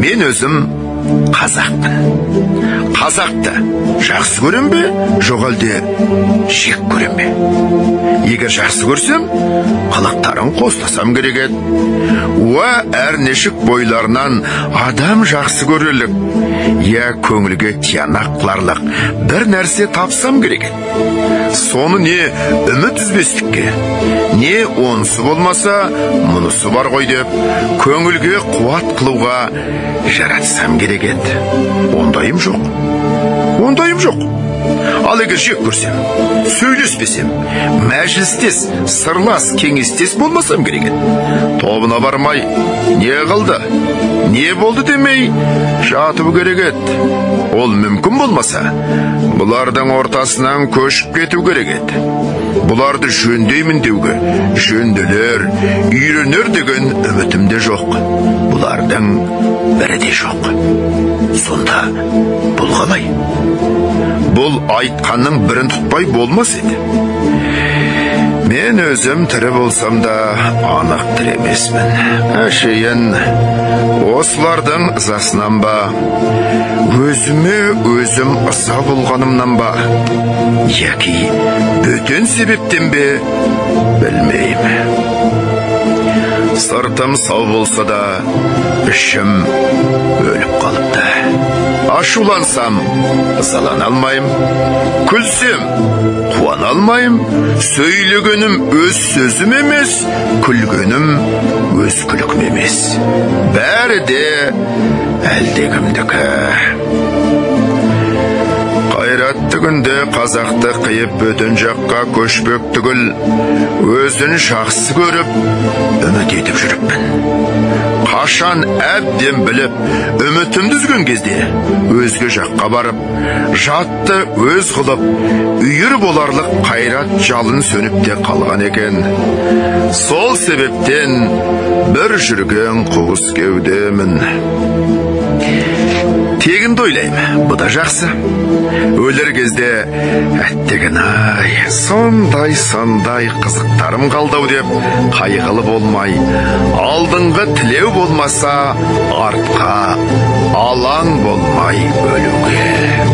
Мен өзім қазақпын. Қазақты жақсы көрем бе, жоқ әлде жек көрем бе? Егер жақсы көрсем, қылықтарын қостасам керек еді. Уа әрнешік бойларынан адам жақсы көрерлік, я көңілге тиянақ қыларлық бір нәрсе тапсам керек еді. Соны не үміт үзбестікке, не онысы болмаса мұнысы бар ғой деп, көңілге қуат қылуға жаратсам керек еді. Ондайым жоқ. Ал егер жек көрсем, сөйлеспесем, мәжілістес, сырлас, кеңестес болмасам керек еді. Тобына бармай, не қылды, не болды демей, жатып керек еді. Ол мүмкін болмаса, бұлардың ортасынан көшіп кету керек еді. Бұларды жөндеймін деуге, жөнделер, үйренер деген үмітімде жоқ. Бұлардың бірі де жоқ. Сонда бұл қалай? Бұл айтқанның бірін тұтпай болмас еді. Мен өзім тірі болсам да анық тірі емеспін. Әшейін осылардың ызасынан ба, өзіме өзім ыза болғанымнан ба, яки бөтен себептен бе білмеймін. Сыртым сау болса да, ішім өліп қалыпты. Ашулансам, ызалана алмайым, күлсем, қуана алмайым, сөйлегенім өз сөзім емес, күлгенім өз күлкім емес. Бәрі де әлдегімдікі. Қайратты күнде қазақты қиып бөтен жаққа көшпек түгіл, өзін жақсы көріп, үміт етіп жүріппін. Қашан әбден біліп, үмітімді үзген кезде, өзге жаққа барып, жатты өз қылып, үйір боларлық қайрат жалын сөніп те қалған екен. Сол себептен бір жүрген қуыс кеудемін. Тегінді ойлаймын, бұ да жақсы. Өлер кезде, әттеген ай, сондай қызықтарым қалдау деп, қайғылы болмай, алдыңғы тілеу болмаса, артқа алаң болмай өлуге.